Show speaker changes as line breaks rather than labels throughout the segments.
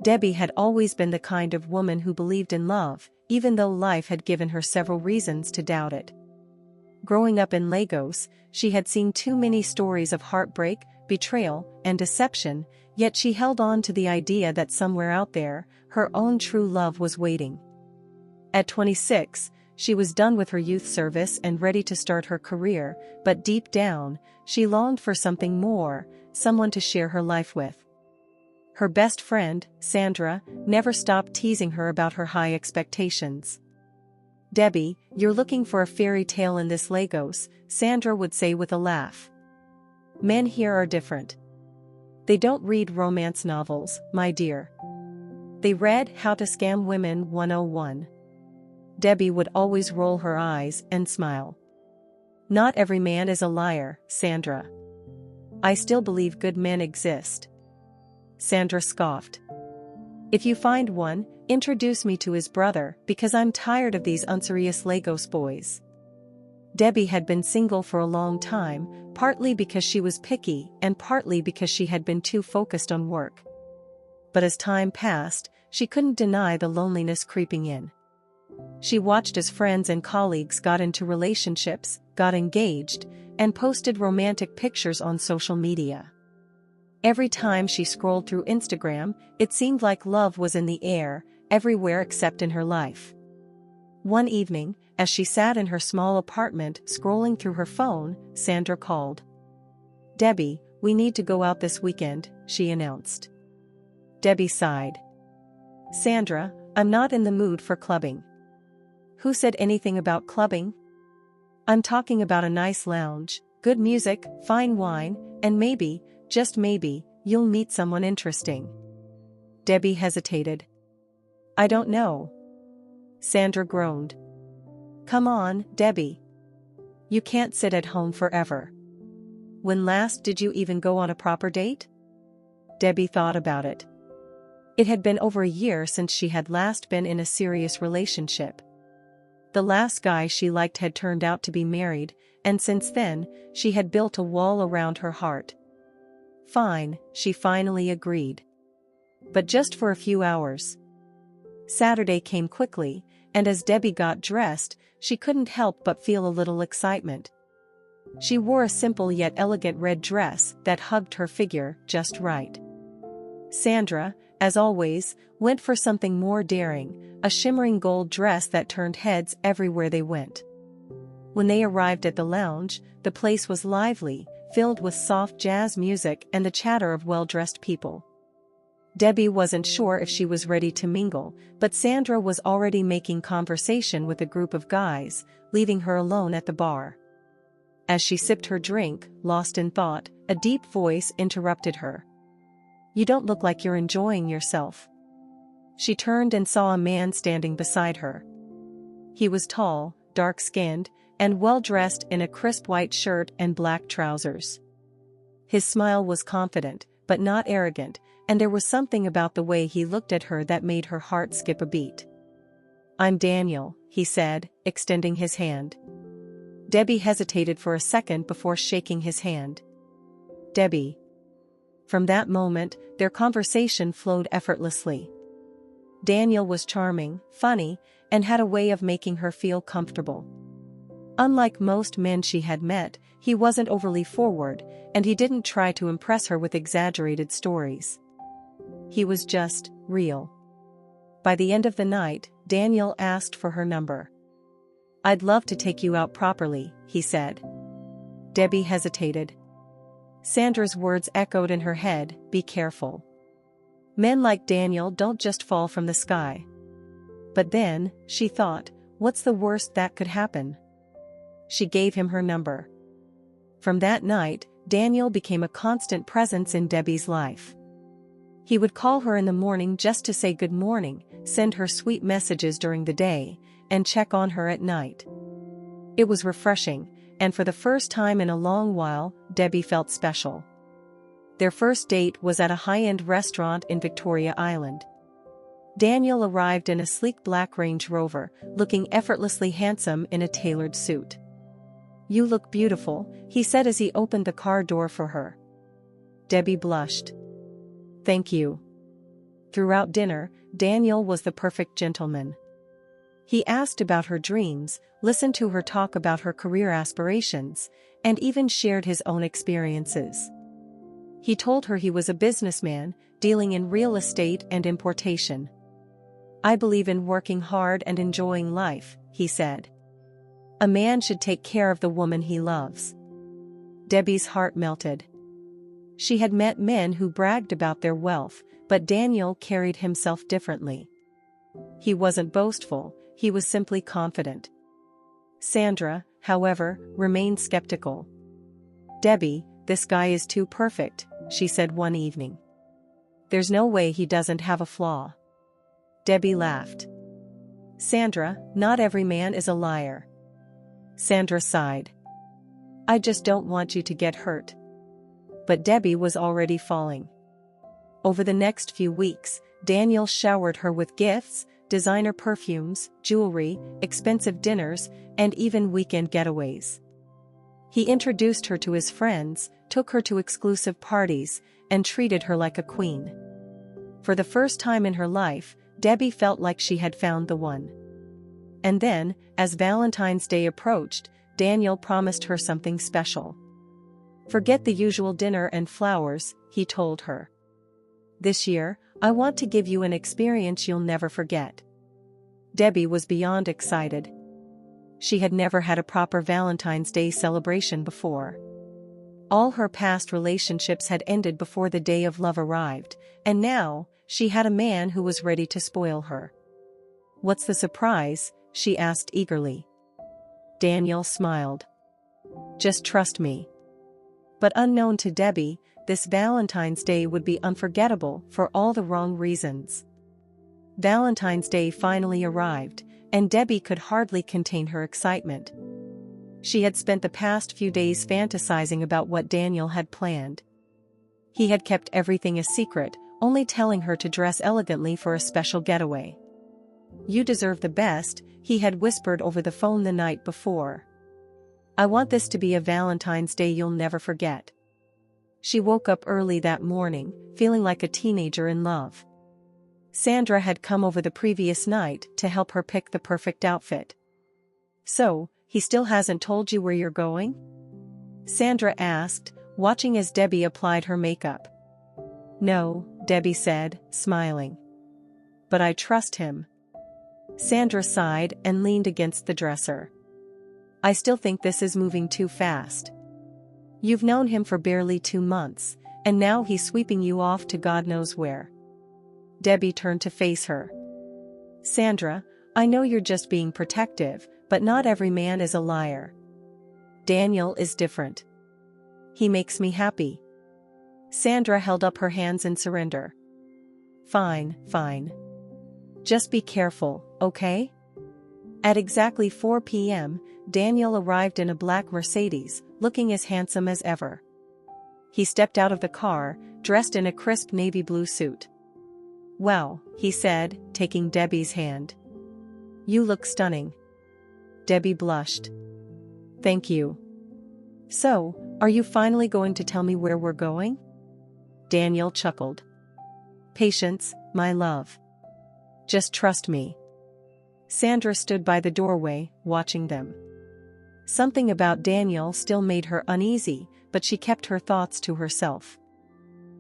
Debbie had always been the kind of woman who believed in love, even though life had given her several reasons to doubt it. Growing up in Lagos, she had seen too many stories of heartbreak, betrayal, and deception, yet she held on to the idea that somewhere out there, her own true love was waiting. At 26, she was done with her youth service and ready to start her career, but deep down, she longed for something more, someone to share her life with. Her best friend, Sandra, never stopped teasing her about her high expectations. "Debbie, you're looking for a fairy tale in this Lagos," Sandra would say with a laugh. "Men here are different. They don't read romance novels, my dear. They read How to Scam Women 101. Debbie would always roll her eyes and smile. "Not every man is a liar, Sandra. I still believe good men exist." Sandra scoffed. "If you find one, introduce me to his brother, because I'm tired of these unserious Lagos boys." Debbie had been single for a long time, partly because she was picky and partly because she had been too focused on work. But as time passed, she couldn't deny the loneliness creeping in. She watched as friends and colleagues got into relationships, got engaged, and posted romantic pictures on social media. Every time she scrolled through Instagram, it seemed like love was in the air, everywhere except in her life. One evening, as she sat in her small apartment scrolling through her phone, Sandra called. "Debbie, we need to go out this weekend," she announced. Debbie sighed. "Sandra, I'm not in the mood for clubbing." "Who said anything about clubbing?" "I'm talking about a nice lounge, good music, fine wine, and maybe, just maybe, you'll meet someone interesting." Debbie hesitated. "I don't know." Sandra groaned. "Come on, Debbie. You can't sit at home forever. When last did you even go on a proper date?" Debbie thought about it. It had been over a year since she had last been in a serious relationship. The last guy she liked had turned out to be married, and since then, she had built a wall around her heart. "Fine," she finally agreed. "But just for a few hours." Saturday came quickly, and as Debbie got dressed, she couldn't help but feel a little excitement. She wore a simple yet elegant red dress that hugged her figure just right. Sandra, as always, went for something more daring, a shimmering gold dress that turned heads everywhere they went. When they arrived at the lounge, the place was lively, filled with soft jazz music and the chatter of well-dressed people. Debbie wasn't sure if she was ready to mingle, but Sandra was already making conversation with a group of guys, leaving her alone at the bar. As she sipped her drink, lost in thought, a deep voice interrupted her. "You don't look like you're enjoying yourself." She turned and saw a man standing beside her. He was tall, dark-skinned, and well-dressed in a crisp white shirt and black trousers. His smile was confident, but not arrogant, and there was something about the way he looked at her that made her heart skip a beat. "I'm Daniel," he said, extending his hand. Debbie hesitated for a second before shaking his hand. "Debbie." From that moment, their conversation flowed effortlessly. Daniel was charming, funny, and had a way of making her feel comfortable. Unlike most men she had met, he wasn't overly forward, and he didn't try to impress her with exaggerated stories. He was just real. By the end of the night, Daniel asked for her number. "I'd love to take you out properly," he said. Debbie hesitated. Sandra's words echoed in her head, "Be careful. Men like Daniel don't just fall from the sky." But then, she thought, what's the worst that could happen? She gave him her number. From that night, Daniel became a constant presence in Debbie's life. He would call her in the morning just to say good morning, send her sweet messages during the day, and check on her at night. It was refreshing, and for the first time in a long while, Debbie felt special. Their first date was at a high-end restaurant in Victoria Island. Daniel arrived in a sleek black Range Rover, looking effortlessly handsome in a tailored suit. "You look beautiful," he said as he opened the car door for her. Debbie blushed. "Thank you." Throughout dinner, Daniel was the perfect gentleman. He asked about her dreams, listened to her talk about her career aspirations, and even shared his own experiences. He told her he was a businessman, dealing in real estate and importation. "I believe in working hard and enjoying life," he said. "A man should take care of the woman he loves." Debbie's heart melted. She had met men who bragged about their wealth, but Daniel carried himself differently. He wasn't boastful, he was simply confident. Sandra, however, remained skeptical. "Debbie, this guy is too perfect," she said one evening. "There's no way he doesn't have a flaw." Debbie laughed. "Sandra, not every man is a liar." Sandra sighed. "I just don't want you to get hurt." But Debbie was already falling. Over the next few weeks, Daniel showered her with gifts, designer perfumes, jewelry, expensive dinners, and even weekend getaways. He introduced her to his friends, took her to exclusive parties, and treated her like a queen. For the first time in her life, Debbie felt like she had found the one. And then, as Valentine's Day approached, Daniel promised her something special. "Forget the usual dinner and flowers," he told her. "This year, I want to give you an experience you'll never forget." Debbie was beyond excited. She had never had a proper Valentine's Day celebration before. All her past relationships had ended before the day of love arrived, and now, she had a man who was ready to spoil her. "What's the surprise?" she asked eagerly. Daniel smiled. "Just trust me." But unknown to Debbie, this Valentine's Day would be unforgettable for all the wrong reasons. Valentine's Day finally arrived, and Debbie could hardly contain her excitement. She had spent the past few days fantasizing about what Daniel had planned. He had kept everything a secret, only telling her to dress elegantly for a special getaway. "You deserve the best," he had whispered over the phone the night before. "I want this to be a Valentine's Day you'll never forget." She woke up early that morning, feeling like a teenager in love. Sandra had come over the previous night to help her pick the perfect outfit. "So, he still hasn't told you where you're going?" Sandra asked, watching as Debbie applied her makeup. "No," Debbie said, smiling. "But I trust him." Sandra sighed and leaned against the dresser. "I still think this is moving too fast. You've known him for barely 2 months, and now he's sweeping you off to God knows where." Debbie turned to face her. "Sandra, I know you're just being protective, but not every man is a liar. Daniel is different. He makes me happy." Sandra held up her hands in surrender. "Fine, fine. Just be careful, okay?" At exactly 4 p.m., Daniel arrived in a black Mercedes, looking as handsome as ever. He stepped out of the car, dressed in a crisp navy blue suit. "Wow," he said, taking Debbie's hand. "You look stunning." Debbie blushed. "Thank you." "So, are you finally going to tell me where we're going?" Daniel chuckled. "Patience, my love. Just trust me." Sandra stood by the doorway, watching them. Something about Daniel still made her uneasy, but she kept her thoughts to herself.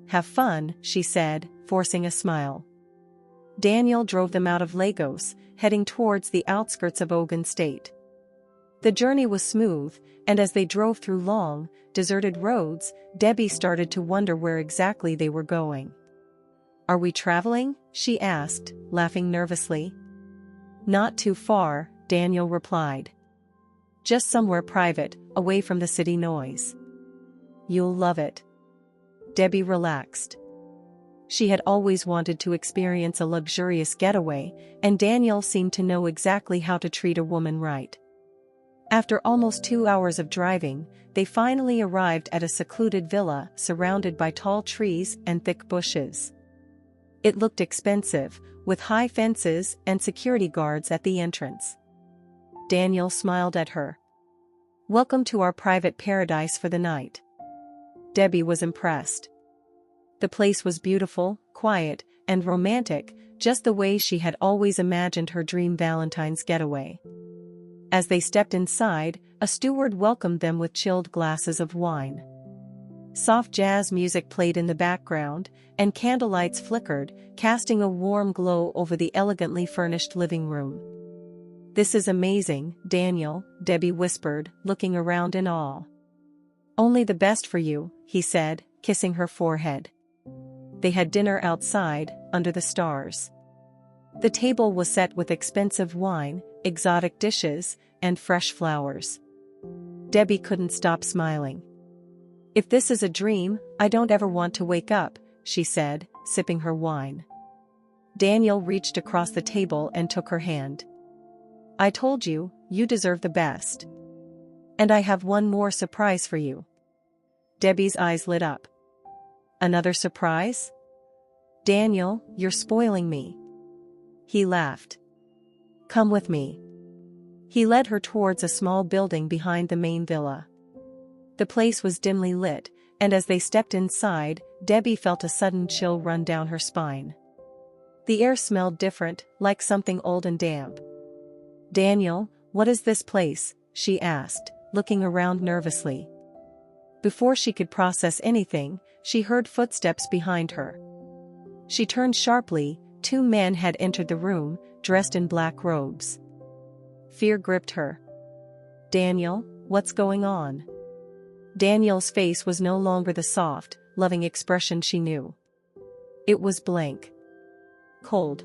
"Have fun," she said, forcing a smile. Daniel drove them out of Lagos, heading towards the outskirts of Ogun State. The journey was smooth, and as they drove through long, deserted roads, Debbie started to wonder where exactly they were going. "Are we traveling?" she asked, laughing nervously. "Not too far," Daniel replied. "Just somewhere private, away from the city noise. You'll love it." Debbie relaxed. She had always wanted to experience a luxurious getaway, and Daniel seemed to know exactly how to treat a woman right. After almost 2 hours of driving, they finally arrived at a secluded villa surrounded by tall trees and thick bushes. It looked expensive, with high fences and security guards at the entrance. Daniel smiled at her. "Welcome to our private paradise for the night." Debbie was impressed. The place was beautiful, quiet, and romantic, just the way she had always imagined her dream Valentine's getaway. As they stepped inside, a steward welcomed them with chilled glasses of wine. Soft jazz music played in the background, and candlelights flickered, casting a warm glow over the elegantly furnished living room. "This is amazing, Daniel," Debbie whispered, looking around in awe. "Only the best for you," he said, kissing her forehead. They had dinner outside, under the stars. The table was set with expensive wine, exotic dishes, and fresh flowers. Debbie couldn't stop smiling. "If this is a dream, I don't ever want to wake up," she said, sipping her wine. Daniel reached across the table and took her hand. "I told you, you deserve the best. And I have one more surprise for you." Debbie's eyes lit up. "Another surprise?" "Daniel, you're spoiling me." He laughed. "Come with me." He led her towards a small building behind the main villa. The place was dimly lit, and as they stepped inside, Debbie felt a sudden chill run down her spine. The air smelled different, like something old and damp. "Daniel, what is this place?" she asked, looking around nervously. Before she could process anything, she heard footsteps behind her. She turned sharply. 2 men had entered the room, dressed in black robes. Fear gripped her. "Daniel, what's going on?" Daniel's face was no longer the soft, loving expression she knew. It was blank. Cold.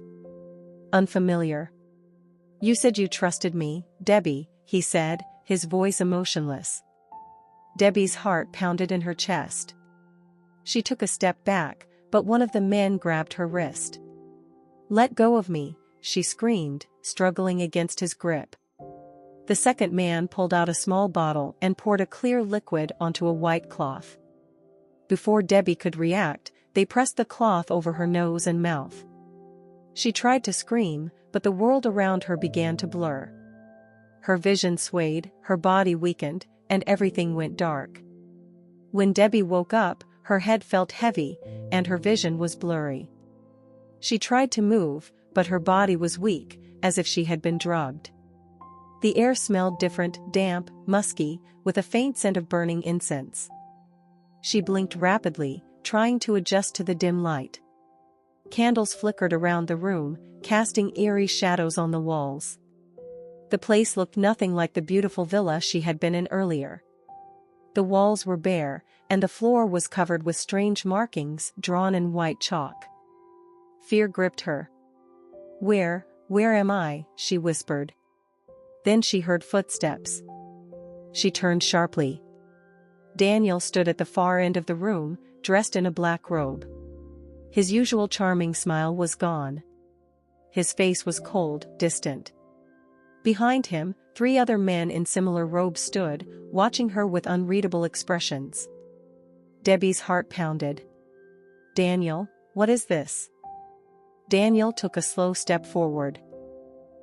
Unfamiliar. "You said you trusted me, Debbie," he said, his voice emotionless. Debbie's heart pounded in her chest. She took a step back, but one of the men grabbed her wrist. "Let go of me," she screamed, struggling against his grip. The second man pulled out a small bottle and poured a clear liquid onto a white cloth. Before Debbie could react, they pressed the cloth over her nose and mouth. She tried to scream, but the world around her began to blur. Her vision swayed, her body weakened, and everything went dark. When Debbie woke up, her head felt heavy, and her vision was blurry. She tried to move, but her body was weak, as if she had been drugged. The air smelled different, damp, musky, with a faint scent of burning incense. She blinked rapidly, trying to adjust to the dim light. Candles flickered around the room, casting eerie shadows on the walls. The place looked nothing like the beautiful villa she had been in earlier. The walls were bare, and the floor was covered with strange markings drawn in white chalk. Fear gripped her. Where am I?" she whispered. Then she heard footsteps. She turned sharply. Daniel stood at the far end of the room, dressed in a black robe. His usual charming smile was gone. His face was cold, distant. Behind him, 3 other men in similar robes stood, watching her with unreadable expressions. Debbie's heart pounded. "Daniel, what is this?" Daniel took a slow step forward.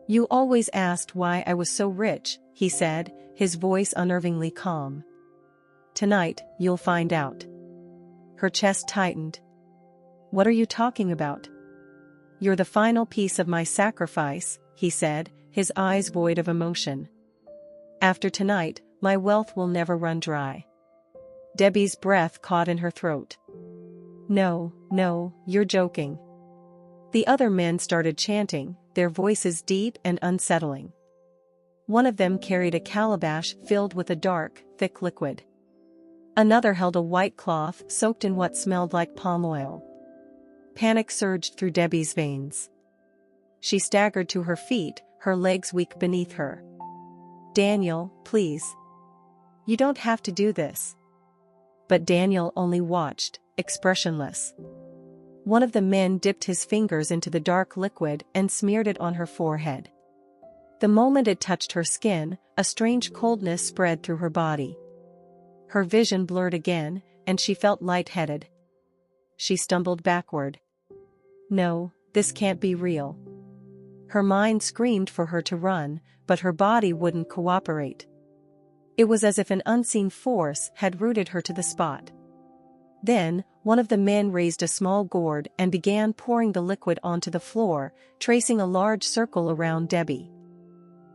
"You always asked why I was so rich," he said, his voice unnervingly calm. "Tonight, you'll find out." Her chest tightened. "What are you talking about?" "You're the final piece of my sacrifice," he said, his eyes void of emotion. "After tonight, my wealth will never run dry." Debbie's breath caught in her throat. No, you're joking." The other men started chanting, their voices deep and unsettling. One of them carried a calabash filled with a dark, thick liquid. Another held a white cloth soaked in what smelled like palm oil. Panic surged through Debbie's veins. She staggered to her feet, her legs weak beneath her. "Daniel, please. You don't have to do this." But Daniel only watched, expressionless. One of the men dipped his fingers into the dark liquid and smeared it on her forehead. The moment it touched her skin, a strange coldness spread through her body. Her vision blurred again, and she felt lightheaded. She stumbled backward. No, this can't be real. Her mind screamed for her to run, but her body wouldn't cooperate. It was as if an unseen force had rooted her to the spot. Then, One of the men raised a small gourd and began pouring the liquid onto the floor, tracing a large circle around Debbie.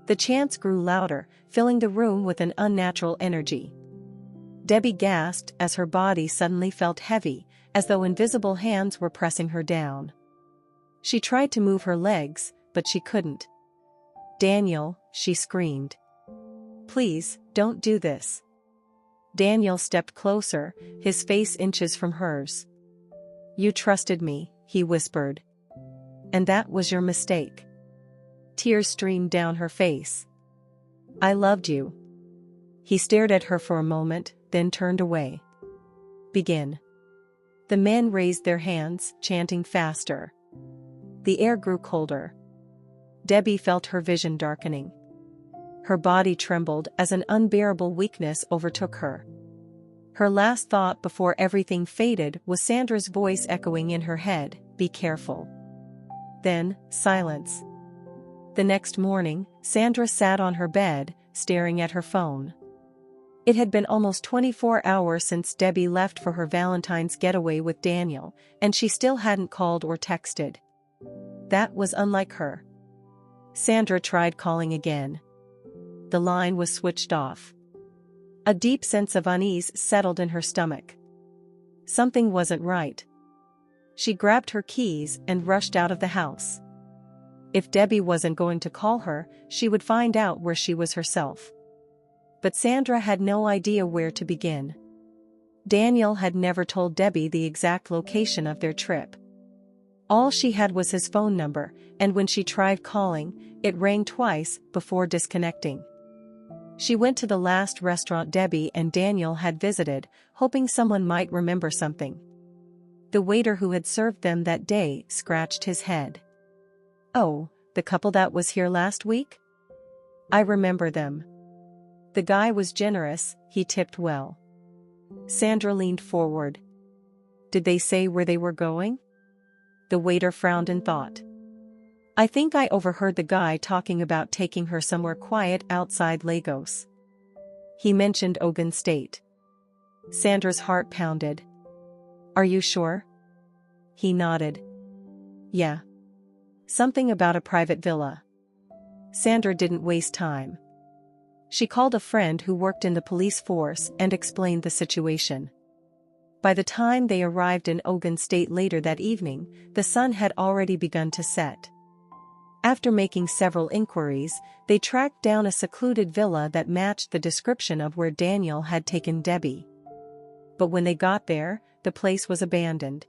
The chants grew louder, filling the room with an unnatural energy. Debbie gasped as her body suddenly felt heavy, as though invisible hands were pressing her down. She tried to move her legs, but she couldn't. "Daniel," she screamed. "Please, don't do this." Daniel stepped closer, his face inches from hers. "You trusted me," he whispered. "And that was your mistake." Tears streamed down her face. "I loved you." He stared at her for a moment, then turned away. "Begin." The men raised their hands, chanting faster. The air grew colder. Debbie felt her vision darkening. Her body trembled as an unbearable weakness overtook her. Her last thought before everything faded was Sandra's voice echoing in her head, "Be careful." Then, silence. The next morning, Sandra sat on her bed, staring at her phone. It had been almost 24 hours since Debbie left for her Valentine's getaway with Daniel, and she still hadn't called or texted. That was unlike her. Sandra tried calling again. The line was switched off. A deep sense of unease settled in her stomach. Something wasn't right. She grabbed her keys and rushed out of the house. If Debbie wasn't going to call her, she would find out where she was herself. But Sandra had no idea where to begin. Daniel had never told Debbie the exact location of their trip. All she had was his phone number, and when she tried calling, it rang twice before disconnecting. She went to the last restaurant Debbie and Daniel had visited, hoping someone might remember something. The waiter who had served them that day scratched his head. "Oh, the couple that was here last week? I remember them. The guy was generous, he tipped well." Sandra leaned forward. "Did they say where they were going?" The waiter frowned in thought. "I think I overheard the guy talking about taking her somewhere quiet outside Lagos. He mentioned Ogun State." Sandra's heart pounded. "Are you sure?" He nodded. "Yeah. Something about a private villa." Sandra didn't waste time. She called a friend who worked in the police force and explained the situation. By the time they arrived in Ogun State later that evening, the sun had already begun to set. After making several inquiries, they tracked down a secluded villa that matched the description of where Daniel had taken Debbie. But when they got there, the place was abandoned.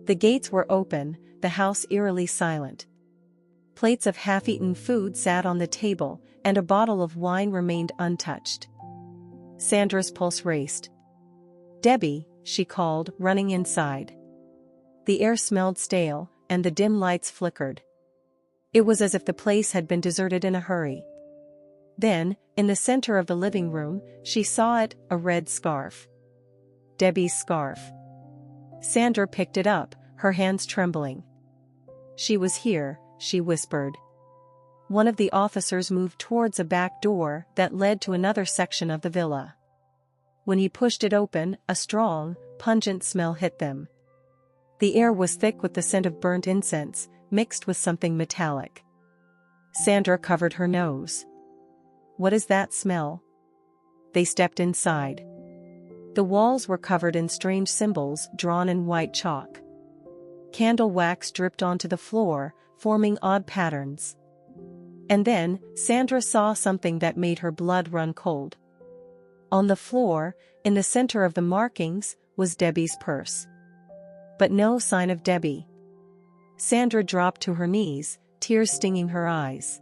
The gates were open, the house eerily silent. Plates of half-eaten food sat on the table, and a bottle of wine remained untouched. Sandra's pulse raced. "Debbie," she called, running inside. The air smelled stale, and the dim lights flickered. It was as if the place had been deserted in a hurry. Then, in the center of the living room, she saw it, a red scarf. Debbie's scarf. Sandra picked it up, her hands trembling. "She was here," she whispered. One of the officers moved towards a back door that led to another section of the villa. When he pushed it open, a strong, pungent smell hit them. The air was thick with the scent of burnt incense, mixed with something metallic. Sandra covered her nose. "What is that smell?" They stepped inside. The walls were covered in strange symbols drawn in white chalk. Candle wax dripped onto the floor, forming odd patterns. And then, Sandra saw something that made her blood run cold. On the floor, in the center of the markings, was Debbie's purse. But no sign of Debbie. Sandra dropped to her knees, tears stinging her eyes.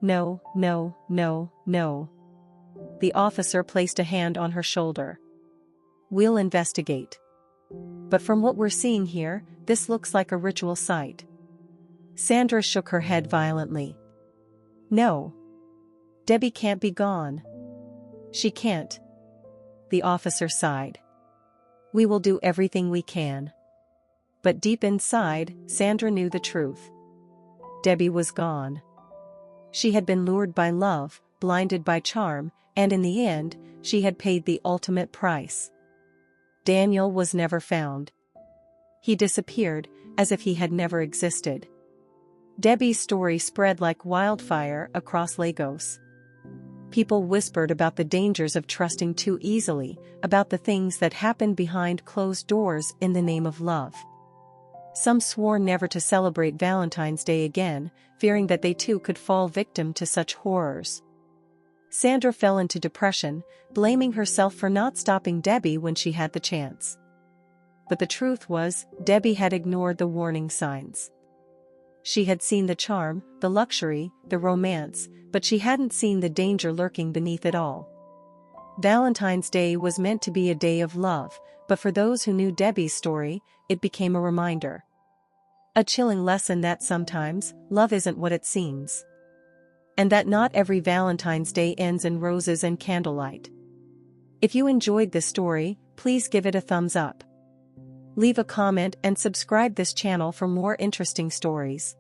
"No, no, no, no." The officer placed a hand on her shoulder. "We'll investigate. But from what we're seeing here, this looks like a ritual site." Sandra shook her head violently. "No. Debbie can't be gone. She can't." The officer sighed. "We will do everything we can." But deep inside, Sandra knew the truth. Debbie was gone. She had been lured by love, blinded by charm, and in the end, she had paid the ultimate price. Daniel was never found. He disappeared, as if he had never existed. Debbie's story spread like wildfire across Lagos. People whispered about the dangers of trusting too easily, about the things that happened behind closed doors in the name of love. Some swore never to celebrate Valentine's Day again, fearing that they too could fall victim to such horrors. Sandra fell into depression, blaming herself for not stopping Debbie when she had the chance. But the truth was, Debbie had ignored the warning signs. She had seen the charm, the luxury, the romance, but she hadn't seen the danger lurking beneath it all. Valentine's Day was meant to be a day of love, but for those who knew Debbie's story, it became a reminder. A chilling lesson that sometimes, love isn't what it seems. And that not every Valentine's Day ends in roses and candlelight. If you enjoyed this story, please give it a thumbs up. Leave a comment and subscribe this channel for more interesting stories.